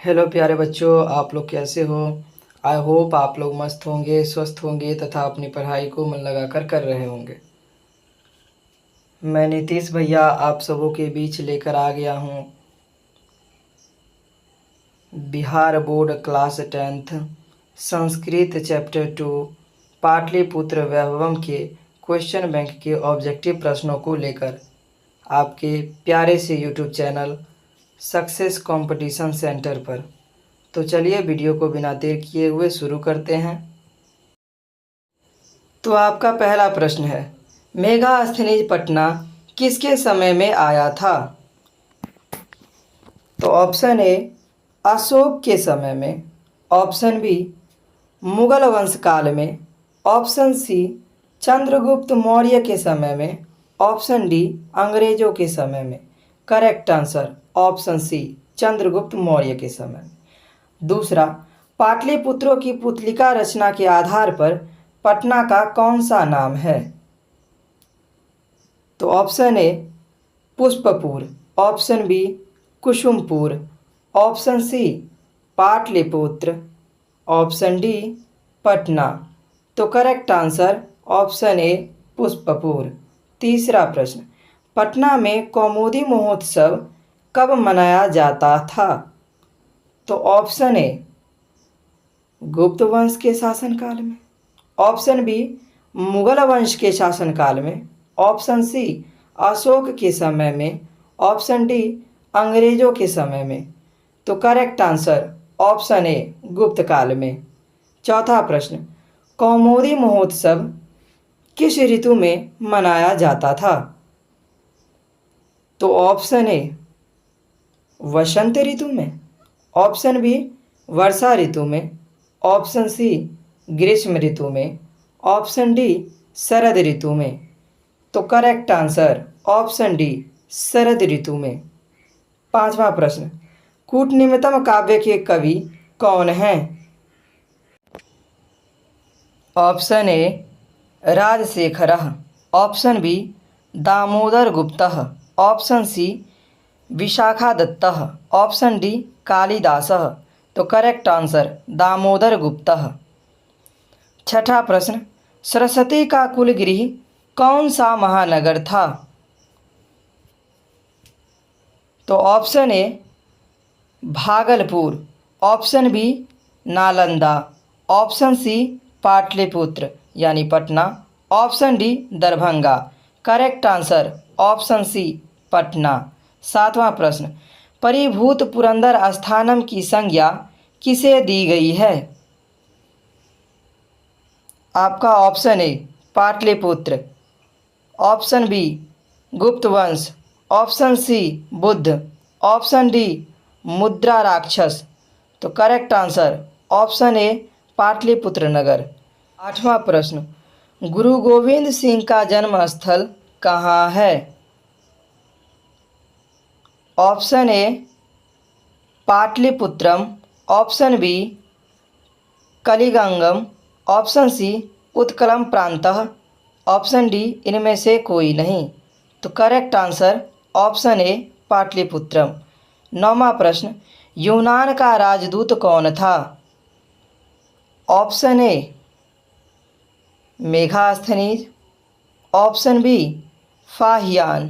Hello प्यारे बच्चों, आप लोग कैसे हो। आई होप आप लोग मस्त होंगे, स्वस्थ होंगे तथा अपनी पढ़ाई को मन लगाकर कर रहे होंगे। मैं नीतीश भैया आप सबों के बीच लेकर आ गया हूँ Bihar board class 10th Sanskrit chapter 2 Pataliputra Vaibhavam के क्वेश्चन बैंक के ऑब्जेक्टिव प्रश्नों को लेकर आपके प्यारे से YouTube channel success competition centre पर। तो चलिए वीडियो को बिना देर किए हुए शुरू करते हैं। तो आपका पहला प्रश्न है, मेगास्थनीज पटना किसके समय में आया था। तो ऑप्शन ए अशोक के समय में, ऑप्शन बी मुगल वंश काल में, ऑप्शन सी चंद्रगुप्त मौर्य के समय में, ऑप्शन डी अंग्रेजों के समय में। Correct answer option C Chandragupta Maurya के समय में। दूसरा, पाटलिपुत्रों की पुतलिका रचना के आधार पर पटना का कौन सा नाम है। तो option A Pushpapur, option B Kusumpur, option C Pataliputra, option D Patna. तो correct answer option A Pushpapur. तीसरा प्रश्न, पटना में कौमुदी महोत्सव कब मनाया जाता था। तो ऑप्शन ए गुप्त वंश के शासनकाल में, ऑप्शन बी मुगल वंश के शासनकाल में, ऑप्शन सी अशोक के समय में, ऑप्शन डी अंग्रेजों के समय में। तो करेक्ट आंसर ऑप्शन ए गुप्त काल में। चौथा प्रश्न, कौमुदी महोत्सव किस ऋतु में मनाया जाता था। तो ऑप्शन ए वसंत ऋतु में, ऑप्शन बी वर्षा ऋतु में, ऑप्शन सी ग्रीष्म ऋतु में, ऑप्शन डी शरद ऋतु में। तो करेक्ट आंसर ऑप्शन डी शरद ऋतु में। पांचवा प्रश्न, कूटनिमित्तम काव्य के कवि कौन हैं। Option A Rajshekhar, option B Damodar Gupta, option C Vishakhadatta, option D Kalidasa. तो करेक्ट आंसर दामोदर गुप्तः। छठा प्रश्न, सरस्वती का कुलगृह कौन सा महानगर था। तो option A Bhagalpur, option B Nalanda, option C Pataliputra यानी Patna, option D Darbhanga. Correct answer option C Patna. सातवां प्रश्न, परिभूत पुरंदर स्थानम की संज्ञा किसे दी गई है। आपका option A Pataliputra, option B Gupta वंश, option C Buddha, option D Mudrarakshasa. तो correct answer option A Pataliputra नगर। आठवां प्रश्न, गुरु गोविंद सिंह का जन्म स्थल कहाँ है। Option A Pataliputram, option B Kalingam, option C Utkalam प्रांतः, ऑप्शन डी इनमें से कोई नहीं। तो correct answer option A Pataliputram. नौवां प्रश्न, यूनान का राजदूत कौन था। Option A Megasthenes, option B Fahien,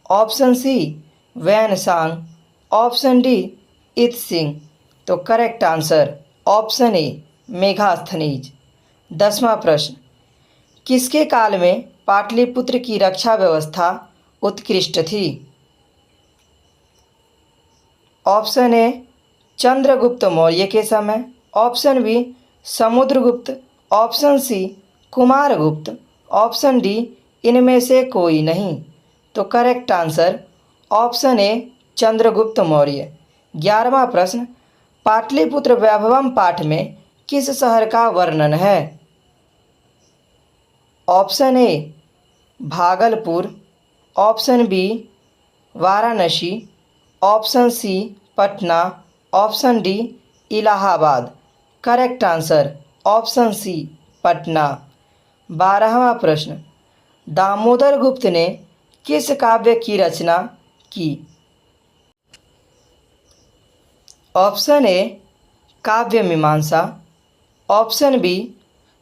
option C Xuanzang, option D Itsing. तो correct answer option A Megasthenes. 10वां प्रश्न, किसके काल में पाटलिपुत्र की रक्षा व्यवस्था उत्कृष्ट थी। ऑप्शन ए चंद्रगुप्त मौर्य के समय, option B Samudragupta, option C Kumaragupta, option D इनमें से कोई नहीं। तो correct answer option A Chandragupta Maurya. 11वां प्रश्न, पाटलिपुत्र वैभवम पाठ में किस शहर का वर्णन है। Option A Bhagalpur, option B Varanasi, option C Patna, option D Allahabad. Correct answer option C Patna. 12वां प्रश्न, दामोदर गुप्त ने किस काव्य की रचना की। ऑप्शन ए काव्य मीमांसा, option B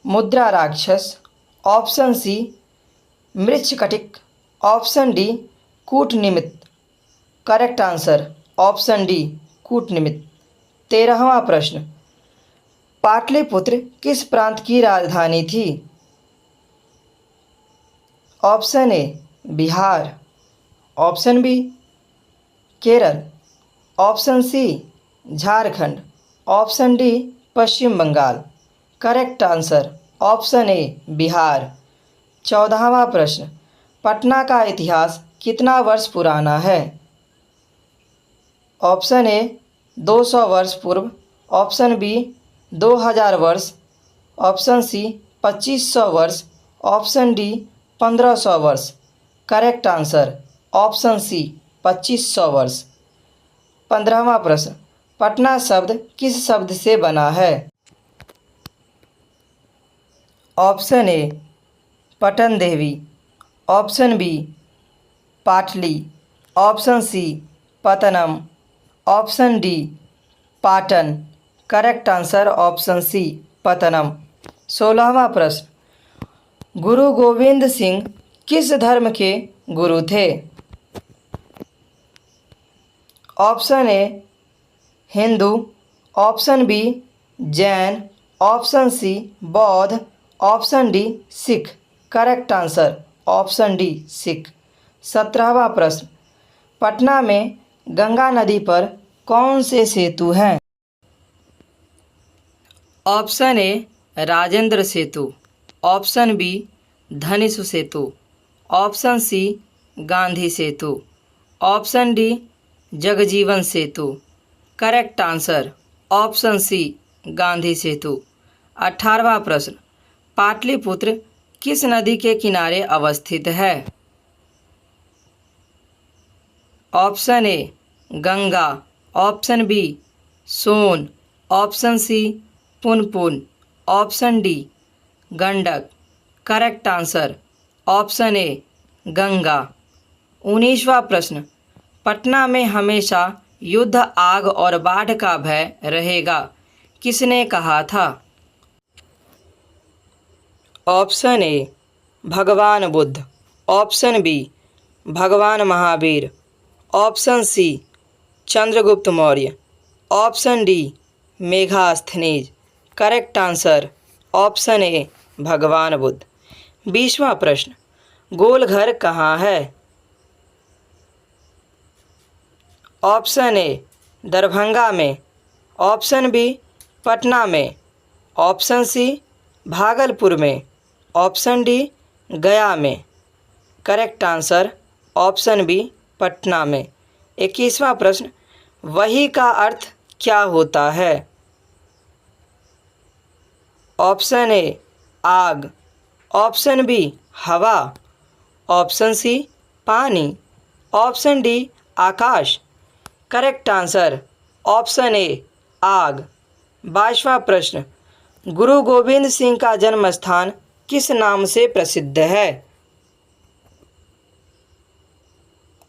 Mudrarakshasa, option C Mrichchhakatika, option D Kutnimitta. Correct answer option D Kutnimitta. 13वां प्रश्न, पाटलिपुत्र किस प्रांत की राजधानी थी? Option A Bihar, option B Kerala, option C Jharkhand, option D Paschim Bengal. Correct answer option A Bihar. 14वां प्रश्न, पटना का इतिहास कितना वर्ष पुराना है? ऑप्शन ए 200 वर्ष पूर्व, ऑप्शन बी 2000 वर्ष, ऑप्शन सी 2500 वर्ष, ऑप्शन डी 1500 वर्ष। करेक्ट आंसर ऑप्शन सी 2500 वर्ष। 15वां प्रश्न, पटना शब्द किस शब्द से बना है? Option A Patan Devi, option B Patali, option C Patanam, option D Patan. Correct answer option C Patanam. 16वां प्रश्न, गुरु गोविंद सिंह किस धर्म के गुरु थे? Option A Hindu, option B Jain, option C Bauddha, option D Sikh. Correct answer option D Sikh. 17वां प्रश्न, पटना में गंगा नदी पर कौन से सेतु हैं? Option A Rajendra Setu, option B Dhanush Setu, option C Gandhi Setu, option D Jagjivan Setu. Correct answer option C Gandhi Setu. 18वां प्रश्न, पाटलिपुत्र किस नदी के किनारे अवस्थित है? Option A Ganga, option B Son, option C Punpun, option D Gandak. Correct answer option A Ganga. 19वां प्रश्न, पटना में हमेशा युद्ध, आग और बाढ़ का भय रहेगा, किसने कहा था? Option A Bhagwan Buddha, option B Bhagwan Mahavir, option C Chandragupta Maurya, option D Megasthenes. Correct answer option A Bhagwan Buddha. 20वां प्रश्न, गोलघर कहाँ है? ऑप्शन ए दरभंगा में, ऑप्शन बी पटना में, ऑप्शन सी भागलपुर में, ऑप्शन डी गया में। Correct answer option B Patna में। 21वां प्रश्न, वही का अर्थ क्या होता है? ऑप्शन ए आग, ऑप्शन बी हवा, ऑप्शन सी पानी, ऑप्शन डी आकाश। करेक्ट आंसर ऑप्शन ए आग। 22वां प्रश्न, गुरु गोविंद सिंह का जन्म स्थान किस नाम से प्रसिद्ध है?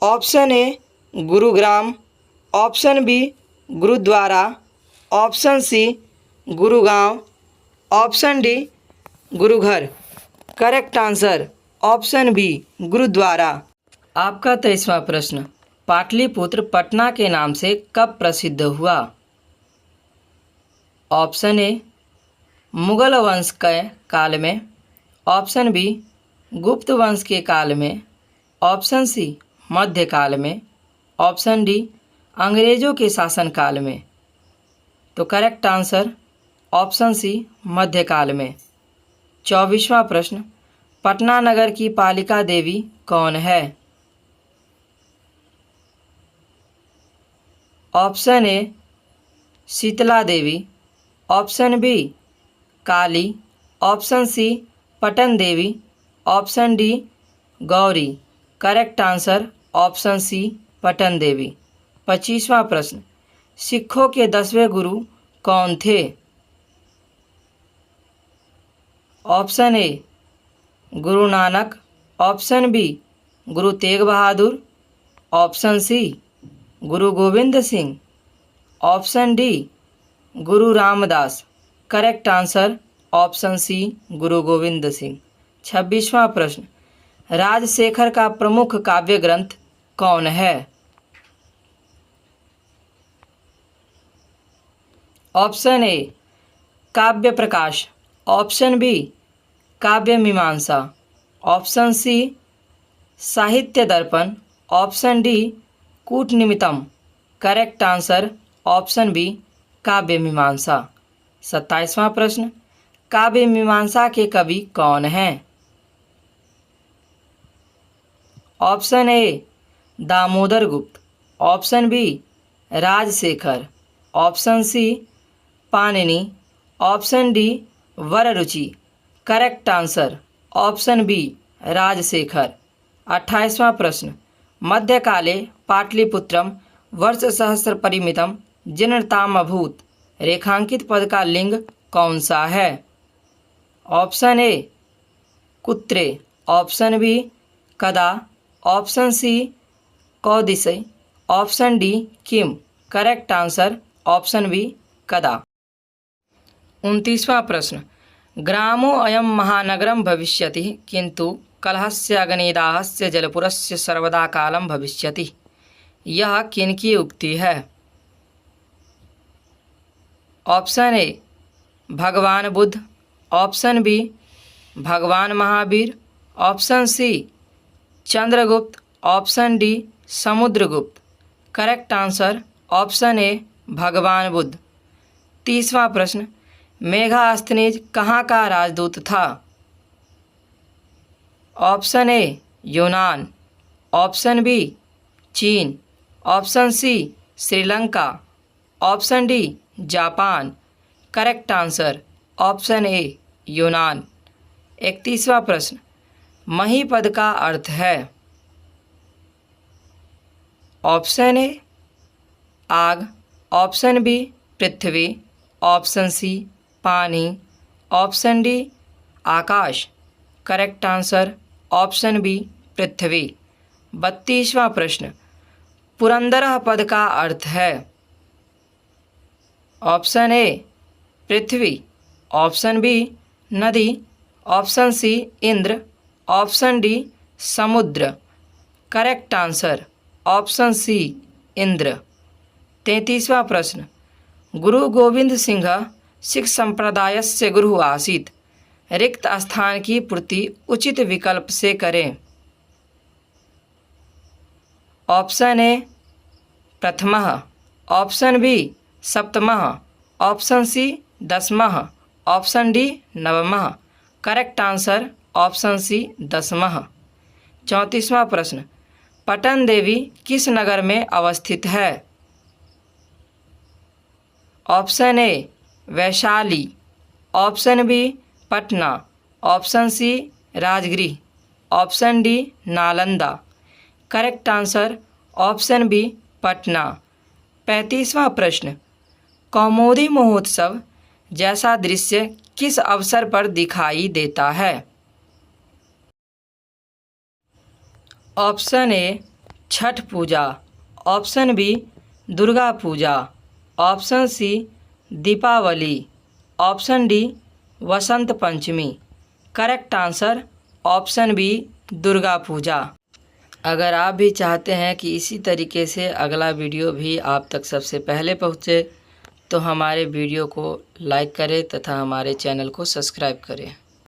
Option A Gurugram, option B gurdwara, option C Gurgaon, option D गुरुघर। Correct answer option B gurdwara. आपका 23वां प्रश्न, पाटलिपुत्र पटना के नाम से कब प्रसिद्ध हुआ? ऑप्शन ए मुगल वंश के काल में, ऑप्शन बी गुप्त वंश के काल में, ऑप्शन सी मध्यकाल में, ऑप्शन डी अंग्रेजों के शासनकाल में। तो करेक्ट आंसर ऑप्शन सी मध्यकाल में। 24वां प्रश्न, पटना नगर की पालिका देवी कौन है? Option A Sheetla Devi, option B Kali, option C Patan Devi, option D Gauri. Correct answer option C Patan Devi. 25वां प्रश्न, सिखों के 10वें गुरु कौन थे? ऑप्शन ए Guru Nanak, option B Guru Tegh Bahadur, option C Guru Gobind Singh, option D Guru Ramdas. Correct answer option C Guru Gobind Singh. 26वां प्रश्न, राजशेखर का प्रमुख काव्य ग्रंथ कौन है? ऑप्शन ए काव्य प्रकाश, ऑप्शन बी काव्य मीमांसा, option C Sahitya Darpan, option D कूटनिमित्तम। Correct answer option B Kavya Mimamsa. 27वां प्रश्न, काव्य मीमांसा के कवि कौन हैं? Option A Damodar Gupta, option B Rajshekhar, option C Panini, option D Vararuchi. Correct answer option B Rajshekhar. 28वां प्रश्न, मध्यकाले पाटलिपुत्रम वर्षसहस्र परिमितम जीर्णताम अभूत रेखांकित पद का लिंग कौन सा है? ऑप्शन ए कुत्रे, ऑप्शन बी कदा, ऑप्शन सी कौदिसे, ऑप्शन डी किम। करेक्ट आंसर ऑप्शन बी कदा। 29वां प्रश्न, ग्रामो अयं महानगरं भविष्यति किंतु कलहस्य अग्निदाहस्य जलपुरस्य सर्वदा कालं भविष्यति। यह किनकी उक्ति है? Option A Bhagwan Buddha, option B Bhagwan Mahavir, option C Chandragupta, option D Samudragupta. Correct answer option A Bhagwan Buddha. 30वां प्रश्न, मेगास्थनीज कहाँ का राजदूत था? Option A Yunan, option B Cheen, option C Sri Lanka, option D Japan. Correct answer option A Yunan. 31वां प्रश्न, महीपद का अर्थ है? ऑप्शन ए आग, ऑप्शन बी पृथ्वी, ऑप्शन सी पानी, ऑप्शन डी आकाश। करेक्ट आंसर ऑप्शन बी पृथ्वी। 32वां प्रश्न, पुरंदरः पद का अर्थ है? ऑप्शन ए पृथ्वी, ऑप्शन बी नदी, option C Indra, option D समुद्र। Correct answer option C Indra. 33वां प्रश्न, गुरु गोविंद सिंह सिख संप्रदायस्य गुरुः आसीत्। रिक्त स्थान की पूर्ति उचित विकल्प से करें। ऑप्शन ए प्रथमः, ऑप्शन बी सप्तमः, ऑप्शन सी दसमः, ऑप्शन डी नवमः। करेक्ट आंसर ऑप्शन सी दसमः। 34वां प्रश्न, पटन देवी किस नगर में अवस्थित है? Option A Vaishali, option B Patna, option C Rajgriha, option D Nalanda. Correct answer option B Patna. 35वां प्रश्न, कौमुदी महोत्सव जैसा दृश्य किस अवसर पर दिखाई देता है? Option A Chhath Puja, option B Durga Puja, option C Deepavali, option D Vasant Panchami. Correct answer option B Durga Puja. अगर आप भी चाहते हैं कि इसी तरीके से अगला वीडियो भी आप तक सबसे पहले पहुँचे तो हमारे वीडियो को लाइक करें तथा हमारे चैनल को सब्सक्राइब करें।